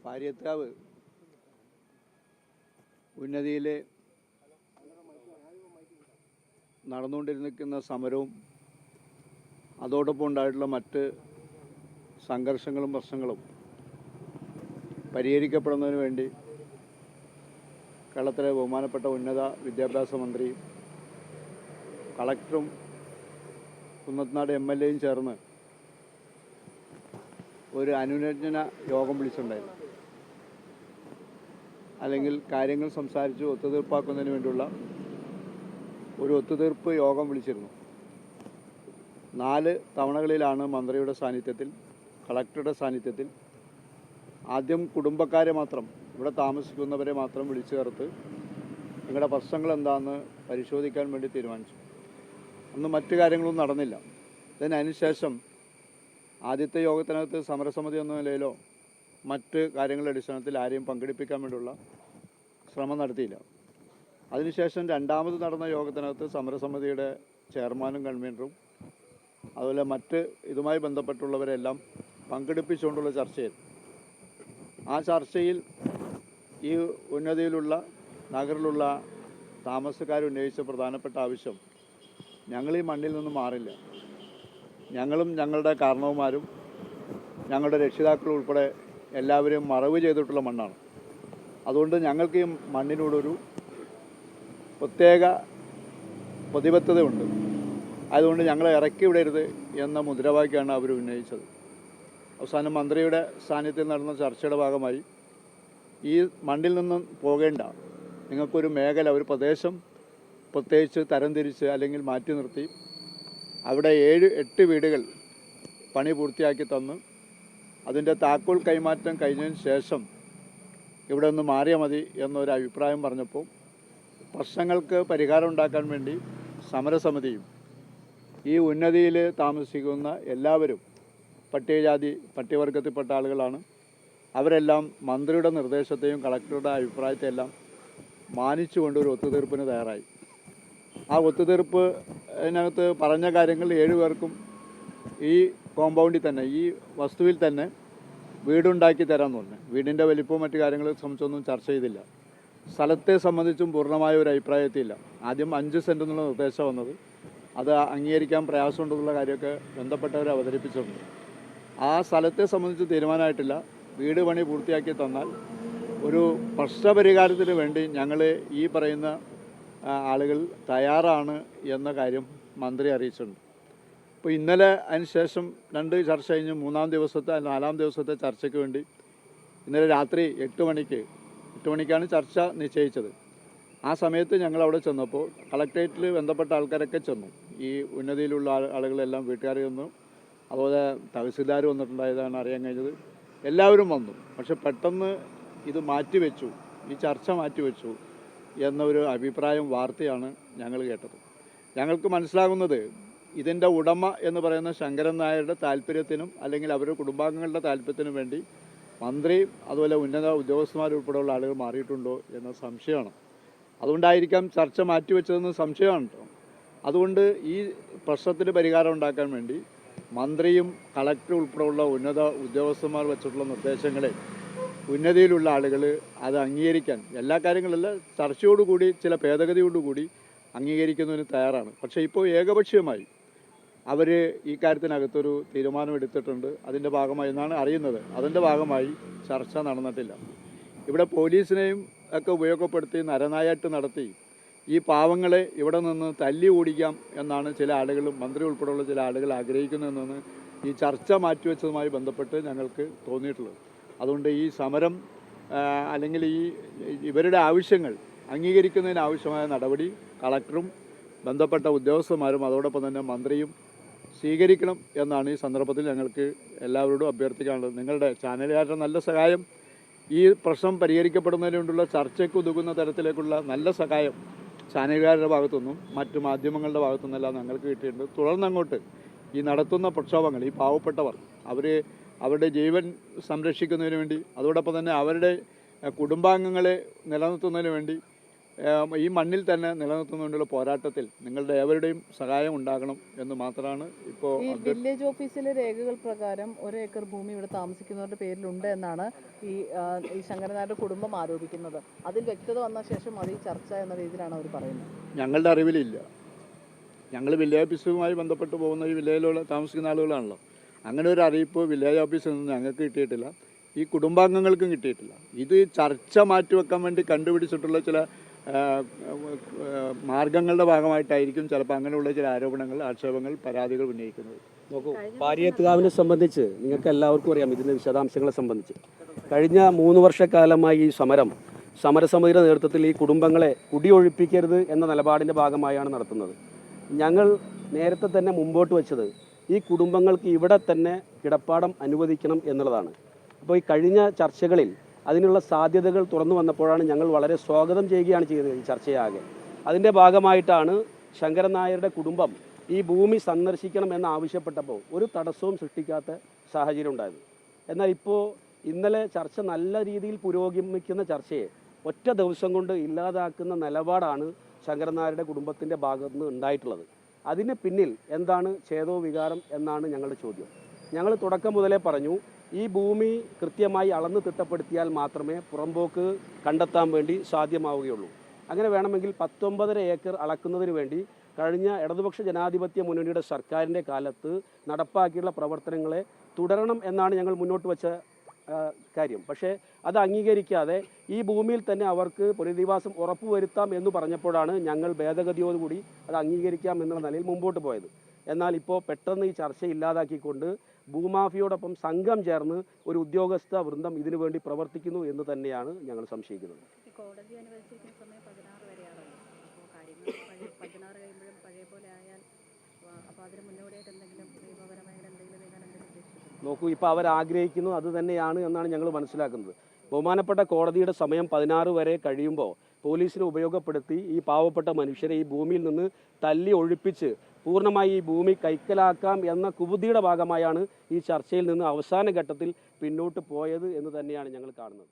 പാരിയത്താവ് ഉന്നതിയിലെ നടന്നുകൊണ്ടിരിക്കുന്ന സമരവും അതോടൊപ്പം ഉണ്ടായിട്ടുള്ള മറ്റ് സംഘർഷങ്ങളും പ്രശ്നങ്ങളും പരിഹരിക്കപ്പെടുന്നതിന് വേണ്ടി കേരളത്തിലെ ബഹുമാനപ്പെട്ട ഉന്നത വിദ്യാഭ്യാസ മന്ത്രിയും കളക്ടറും കുന്നത്തനാട് MLAയും ചേർന്ന് ഒരു അനുരഞ്ജന യോഗം വിളിച്ചിട്ടുണ്ടായിരുന്നു. അല്ലെങ്കിൽ കാര്യങ്ങൾ സംസാരിച്ച് ഒത്തുതീർപ്പാക്കുന്നതിന് വേണ്ടിയുള്ള ഒരു ഒത്തുതീർപ്പ് യോഗം വിളിച്ചിരുന്നു. 4 തവണകളിലാണ് മന്ത്രിയുടെ സാന്നിധ്യത്തിൽ, കളക്ടറുടെ സാന്നിധ്യത്തിൽ ആദ്യം കുടുംബക്കാരെ മാത്രം, ഇവിടെ താമസിക്കുന്നവരെ മാത്രം വിളിച്ചു ചേർത്ത് നിങ്ങളുടെ പ്രശ്നങ്ങൾ എന്താണെന്ന് പരിശോധിക്കാൻ വേണ്ടി തീരുമാനിച്ചു. അന്ന് മറ്റു കാര്യങ്ങളൊന്നും നടന്നില്ല. അതിനുശേഷം ആദ്യത്തെ യോഗത്തിനകത്ത് സമരസമിതി എന്ന നിലയിലോ മറ്റ് കാര്യങ്ങളുടെ അടിസ്ഥാനത്തിൽ ആരെയും പങ്കെടുപ്പിക്കാൻ വേണ്ടിയുള്ള ശ്രമം നടത്തിയില്ല. അതിനുശേഷം രണ്ടാമത് നടന്ന യോഗത്തിനകത്ത് സമരസമിതിയുടെ ചെയർമാനും കൺവീനറും അതുപോലെ മറ്റ് ഇതുമായി ബന്ധപ്പെട്ടുള്ളവരെല്ലാം പങ്കെടുപ്പിച്ചുകൊണ്ടുള്ള ചർച്ചയായിരുന്നു. ആ ചർച്ചയിൽ ഈ ഉന്നതിയിലുള്ള നഗറിലുള്ള താമസക്കാരുന്നയിച്ച പ്രധാനപ്പെട്ട ആവശ്യം, ഞങ്ങൾ ഈ മണ്ണിൽ നിന്ന് മാറില്ല, ഞങ്ങളും ഞങ്ങളുടെ കാരണവന്മാരും ഞങ്ങളുടെ രക്ഷിതാക്കളും ഉൾപ്പെടെ എല്ലാവരെയും മറവ് ചെയ്തിട്ടുള്ള മണ്ണാണ്. അതുകൊണ്ട് ഞങ്ങൾക്ക് ഈ മണ്ണിനോടൊരു പ്രത്യേക പ്രതിബദ്ധതയുണ്ട്. അതുകൊണ്ട് ഞങ്ങളെ ഇറക്കി വിടരുത് എന്ന മുദ്രാവാക്യമാണ് അവർ ഉന്നയിച്ചത്. അവസാനം മന്ത്രിയുടെ സാന്നിധ്യത്തിൽ നടന്ന ചർച്ചയുടെ ഭാഗമായി ഈ മണ്ണിൽ നിന്നും പോകേണ്ട, നിങ്ങൾക്കൊരു മേഖല, ഒരു പ്രദേശം പ്രത്യേകിച്ച് തരംതിരിച്ച് അല്ലെങ്കിൽ മാറ്റി നിർത്തി അവിടെ 7-8 വീടുകൾ പണി പൂർത്തിയാക്കി തന്ന് അതിൻ്റെ താക്കോൽ കൈമാറ്റം കഴിഞ്ഞതിന് ശേഷം ഇവിടെ നിന്ന് മാറിയാൽ മതി എന്നൊരു അഭിപ്രായം പറഞ്ഞപ്പോൾ പ്രശ്നങ്ങൾക്ക് പരിഹാരം ഉണ്ടാക്കാൻ വേണ്ടി സമരസമിതിയും ഈ ഉന്നതിയിൽ താമസിക്കുന്ന എല്ലാവരും പട്ടികജാതി പട്ടികവർഗത്തിൽപ്പെട്ട ആളുകളാണ്. അവരെല്ലാം മന്ത്രിയുടെ നിർദ്ദേശത്തെയും കളക്ടറുടെ അഭിപ്രായത്തെയെല്ലാം മാനിച്ചുകൊണ്ട് ഒരു ഒത്തുതീർപ്പിന് തയ്യാറായി. ആ ഒത്തുതീർപ്പിനകത്ത് പറഞ്ഞ കാര്യങ്ങൾ 7 പേർക്കും ഈ കോമ്പൗണ്ടിൽ തന്നെ, ഈ വസ്തുവിൽ തന്നെ വീടുണ്ടാക്കി തരാമെന്ന് പറഞ്ഞു. വീടിൻ്റെ വലിപ്പവും മറ്റു കാര്യങ്ങളെ സംബന്ധിച്ചൊന്നും ചർച്ച ചെയ്തില്ല. സ്ഥലത്തെ സംബന്ധിച്ചും പൂർണ്ണമായ ഒരു അഭിപ്രായത്തില്ല. ആദ്യം 5 സെൻറ്റ് എന്നുള്ള നിർദ്ദേശം വന്നത്, അത് അംഗീകരിക്കാൻ പ്രയാസമുണ്ടെന്നുള്ള കാര്യമൊക്കെ ബന്ധപ്പെട്ടവർ അവതരിപ്പിച്ചിട്ടുണ്ട്. ആ സ്ഥലത്തെ സംബന്ധിച്ച് തീരുമാനമായിട്ടില്ല. വീട് പണി പൂർത്തിയാക്കി തന്നാൽ ഒരു പ്രശ്നപരിഹാരത്തിന് വേണ്ടി ഞങ്ങൾ ഈ പറയുന്ന ആളുകൾ തയ്യാറാണ് എന്ന കാര്യം മന്ത്രി അറിയിച്ചിട്ടുണ്ട്. ഇപ്പോൾ ഇന്നലെ അതിന് ശേഷം 2 ചർച്ച കഴിഞ്ഞ് 3-ാം ദിവസത്തെ 4-ാം ദിവസത്തെ ചർച്ചയ്ക്ക് വേണ്ടി ഇന്നലെ രാത്രി 8 മണിക്കാണ് ചർച്ച നിശ്ചയിച്ചത്. ആ സമയത്ത് ഞങ്ങൾ അവിടെ ചെന്നപ്പോൾ കളക്ട്രേറ്റിൽ ബന്ധപ്പെട്ട ആൾക്കാരൊക്കെ ചെന്നു. ഈ ഉന്നതിയിലുള്ള ആളുകളെല്ലാം, വീട്ടുകാർ ചെന്നു, അതുപോലെ തഹസിൽദാർ വന്നിട്ടുണ്ടായതാണ് അറിയാൻ കഴിഞ്ഞത്. എല്ലാവരും വന്നു. പക്ഷെ പെട്ടെന്ന് ഇത് മാറ്റിവെച്ചു, ഈ ചർച്ച മാറ്റിവെച്ചു എന്നൊരു അഭിപ്രായം, വാർത്തയാണ് ഞങ്ങൾ കേട്ടത്. ഞങ്ങൾക്ക് മനസ്സിലാകുന്നത് ഇതിൻ്റെ ഉടമ എന്ന് പറയുന്ന ശങ്കരൻ നായരുടെ താല്പര്യത്തിനും അല്ലെങ്കിൽ അവരുടെ കുടുംബാംഗങ്ങളുടെ താല്പര്യത്തിനും വേണ്ടി മന്ത്രിയും അതുപോലെ ഉന്നത ഉദ്യോഗസ്ഥന്മാരുൾപ്പെടെയുള്ള ആളുകൾ മാറിയിട്ടുണ്ടോ എന്ന സംശയമാണ്. അതുകൊണ്ടായിരിക്കാം ചർച്ച മാറ്റിവെച്ചതെന്ന് സംശയമാണ് കേട്ടോ. അതുകൊണ്ട് ഈ പ്രശ്നത്തിന് പരിഹാരം ഉണ്ടാക്കാൻ വേണ്ടി മന്ത്രിയും കളക്ടറും ഉൾപ്പെടെയുള്ള ഉന്നത ഉദ്യോഗസ്ഥന്മാർ വെച്ചിട്ടുള്ള നിർദ്ദേശങ്ങളെ ഉന്നതിയിലുള്ള ആളുകൾ അത് അംഗീകരിക്കാൻ, എല്ലാ കാര്യങ്ങളല്ല, ചർച്ചയോടുകൂടി ചില ഭേദഗതിയോടുകൂടി അംഗീകരിക്കുന്നതിന് തയ്യാറാണ്. പക്ഷേ ഇപ്പോൾ ഏകപക്ഷീയമായി അവർ ഈ കാര്യത്തിനകത്തൊരു തീരുമാനമെടുത്തിട്ടുണ്ട്. അതിൻ്റെ ഭാഗമായി എന്നാണ് അറിയുന്നത്. അതിൻ്റെ ഭാഗമായി ചർച്ച നടന്നിട്ടില്ല. ഇവിടെ പോലീസിനെയും ഒക്കെ ഉപയോഗപ്പെടുത്തി നരനായാട്ട് നടത്തി ഈ പാവങ്ങളെ ഇവിടെ നിന്ന് തല്ലി ഓടിക്കാം എന്നാണ് ചില ആളുകൾ, മന്ത്രി ഉൾപ്പെടെയുള്ള ചില ആളുകൾ ആഗ്രഹിക്കുന്നതെന്നാണ് ഈ ചർച്ച മാറ്റിവെച്ചതുമായി ബന്ധപ്പെട്ട് ഞങ്ങൾക്ക് തോന്നിയിട്ടുള്ളത്. അതുകൊണ്ട് ഈ സമരം അല്ലെങ്കിൽ ഇവരുടെ ആവശ്യങ്ങൾ അംഗീകരിക്കുന്നതിന് ആവശ്യമായ നടപടി കളക്ടറും ബന്ധപ്പെട്ട ഉദ്യോഗസ്ഥന്മാരും അതോടൊപ്പം തന്നെ മന്ത്രിയും സ്വീകരിക്കണം എന്നാണ് ഈ സന്ദർഭത്തിൽ ഞങ്ങൾക്ക് എല്ലാവരോടും അഭ്യർത്ഥിക്കാനുള്ളത്. നിങ്ങളുടെ ചാനലുകാരുടെ നല്ല സഹായം, ഈ പ്രശ്നം പരിഹരിക്കപ്പെടുന്നതിന് വേണ്ടിയുള്ള ചർച്ചയ്ക്ക് ഉതകുന്ന തരത്തിലേക്കുള്ള നല്ല സഹായം ചാനലുകാരുടെ ഭാഗത്തുനിന്നും മറ്റു മാധ്യമങ്ങളുടെ ഭാഗത്തുനിന്നെല്ലാം ഞങ്ങൾക്ക് കിട്ടിയിട്ടുണ്ട്. തുടർന്നങ്ങോട്ട് ഈ നടത്തുന്ന പ്രക്ഷോഭങ്ങൾ, ഈ പാവപ്പെട്ടവർ അവരുടെ ജീവൻ സംരക്ഷിക്കുന്നതിന് വേണ്ടി അതോടൊപ്പം തന്നെ അവരുടെ കുടുംബാംഗങ്ങളെ നിലനിർത്തുന്നതിന് വേണ്ടി ഈ മണ്ണിൽ തന്നെ നിലനിർത്തുന്നതിനുള്ള പോരാട്ടത്തിൽ നിങ്ങളുടെ ഏവരുടെയും സഹായം ഉണ്ടാകണം എന്ന് മാത്രമാണ് ഇപ്പോൾ. ഈ വില്ലേജ് ഓഫീസിലെ രേഖകൾ പ്രകാരം 1 ഏക്കർ ഭൂമി ഇവിടെ താമസിക്കുന്നവരുടെ പേരിലുണ്ട് എന്നാണ് ഈ ശങ്കരൻ നായരുടെ കുടുംബം ആരോപിക്കുന്നത്. അതിൽ വ്യക്തത വന്ന ശേഷം അത് ഈ ചർച്ച എന്ന രീതിയിലാണ് അവർ പറയുന്നത്. ഞങ്ങളുടെ അറിവിലില്ല. ഞങ്ങൾ വില്ലേജ് ഓഫീസുമായി ബന്ധപ്പെട്ട് പോകുന്ന ഈ വില്ലേജിലുള്ള താമസിക്കുന്ന ആളുകളാണല്ലോ. അങ്ങനെ ഒരു അറിയിപ്പ് വില്ലേജ് ഓഫീസിൽ നിന്ന് ഞങ്ങൾക്ക് കിട്ടിയിട്ടില്ല, ഈ കുടുംബാംഗങ്ങൾക്കും കിട്ടിയിട്ടില്ല. ഇത് ചർച്ച മാറ്റിവെക്കാൻ വേണ്ടി കണ്ടുപിടിച്ചിട്ടുള്ള ചില മാർഗങ്ങളുടെ ഭാഗമായിട്ടായിരിക്കും ചിലപ്പോൾ അങ്ങനെയുള്ള ചില ആരോപണങ്ങൾ, ആക്ഷേപങ്ങൾ, പരാതികൾ ഉന്നയിക്കുന്നത്. നോക്കൂ, പാരിയത്തുകാവിനെ സംബന്ധിച്ച് നിങ്ങൾക്ക് എല്ലാവർക്കും അറിയാം ഇതിൻ്റെ വിശദാംശങ്ങളെ സംബന്ധിച്ച്. കഴിഞ്ഞ 3 വർഷക്കാലമായി ഈ സമരസമിതിയുടെ നേതൃത്വത്തിൽ ഈ കുടുംബങ്ങളെ കുടിയൊഴിപ്പിക്കരുത് എന്ന നിലപാടിൻ്റെ ഭാഗമായാണ് നടത്തുന്നത്. ഞങ്ങൾ നേരത്തെ തന്നെ മുമ്പോട്ട് വെച്ചത് ഈ കുടുംബങ്ങൾക്ക് ഇവിടെ തന്നെ കിടപ്പാടം അനുവദിക്കണം എന്നുള്ളതാണ്. അപ്പോൾ ഈ കഴിഞ്ഞ ചർച്ചകളിൽ അതിനുള്ള സാധ്യതകൾ തുറന്നു വന്നപ്പോഴാണ് ഞങ്ങൾ വളരെ സ്വാഗതം ചെയ്യുകയാണ് ചെയ്യുന്നത് ഈ ചർച്ചയാകെ. അതിൻ്റെ ഭാഗമായിട്ടാണ് ശങ്കരൻ നായരുടെ കുടുംബം ഈ ഭൂമി സന്ദർശിക്കണം എന്ന് ആവശ്യപ്പെട്ടപ്പോൾ ഒരു തടസ്സവും സൃഷ്ടിക്കാത്ത സാഹചര്യം ഉണ്ടായത്. എന്നാൽ ഇപ്പോൾ ഇന്നലെ ചർച്ച നല്ല രീതിയിൽ പുരോഗമിക്കുന്ന ചർച്ചയെ ഒറ്റ ദിവസം കൊണ്ട് ഇല്ലാതാക്കുന്ന നിലപാടാണ് ശങ്കരൻ നായരുടെ കുടുംബത്തിൻ്റെ ഭാഗത്ത് നിന്ന് ഉണ്ടായിട്ടുള്ളത്. അതിന് പിന്നിൽ എന്താണ് ഛേദോ വികാരം എന്നാണ് ഞങ്ങളുടെ ചോദ്യം. ഞങ്ങൾ തുടക്കം മുതലേ പറഞ്ഞു, ഈ ഭൂമി കൃത്യമായി അളന്ന് തിട്ടപ്പെടുത്തിയാൽ മാത്രമേ പുറമ്പോക്ക് കണ്ടെത്താൻ വേണ്ടി സാധ്യമാവുകയുള്ളൂ. അങ്ങനെ വേണമെങ്കിൽ 19.5 ഏക്കർ അളക്കുന്നതിന് വേണ്ടി കഴിഞ്ഞ ഇടതുപക്ഷ ജനാധിപത്യ മുന്നണിയുടെ സർക്കാരിൻ്റെ കാലത്ത് നടപ്പാക്കിയുള്ള പ്രവർത്തനങ്ങളെ തുടരണം എന്നാണ് ഞങ്ങൾ മുന്നോട്ട് വെച്ച കാര്യം. പക്ഷേ അത് അംഗീകരിക്കാതെ ഈ ഭൂമിയിൽ തന്നെ അവർക്ക് പുനരധിവാസം ഉറപ്പുവരുത്താം എന്ന് പറഞ്ഞപ്പോഴാണ് ഞങ്ങൾ ഭേദഗതിയോടുകൂടി അത് അംഗീകരിക്കാം എന്നുള്ള നിലയിൽ മുമ്പോട്ട് പോയത്. എന്നാൽ ഇപ്പോൾ പെട്ടെന്ന് ഈ ചർച്ച ഇല്ലാതാക്കിക്കൊണ്ട് ഭൂമാഫിയോടൊപ്പം സംഘം ചേർന്ന് ഒരു ഉദ്യോഗസ്ഥ വൃന്ദം ഇതിനു വേണ്ടി പ്രവർത്തിക്കുന്നു എന്ന് തന്നെയാണ് ഞങ്ങൾ സംശയിക്കുന്നത്. കോടതി അനുവദിച്ചിരിക്കുന്ന സമയം 16 വരെയാണല്ലോ. അപ്പോൾ കാര്യങ്ങൾ 16 കഴിയുമ്പോഴും പഴയ പോലെ ആയാൽ അപ്പോൾ അതിന് മുന്നോടിയായിട്ട് എന്തെങ്കിലും നിയമപരമായ എന്തെങ്കിലും ഉദ്ദേശിക്കുന്നു? നോക്കൂ, ഇപ്പോൾ അവരാഗ്രഹിക്കുന്നു അത് തന്നെയാണ് എന്നാണ് ഞങ്ങൾ മനസ്സിലാക്കുന്നത്. ബഹുമാനപ്പെട്ട കോടതിയുടെ സമയം 16 വരെ കഴിയുമ്പോൾ പോലീസിനെ ഉപയോഗപ്പെടുത്തി ഈ പാവപ്പെട്ട മനുഷ്യരെ ഈ ഭൂമിയിൽ നിന്ന് തല്ലി ഒഴിപ്പിച്ച് പൂർണ്ണമായി ഈ ഭൂമി കൈക്കലാക്കാം എന്ന കുബുദ്ധിയുടെ ഭാഗമായാണ് ഈ ചർച്ചയിൽ നിന്ന് അവസാന ഘട്ടത്തിൽ പിന്നോട്ട് പോയത് എന്ന് തന്നെയാണ് ഞങ്ങൾ കാണുന്നത്.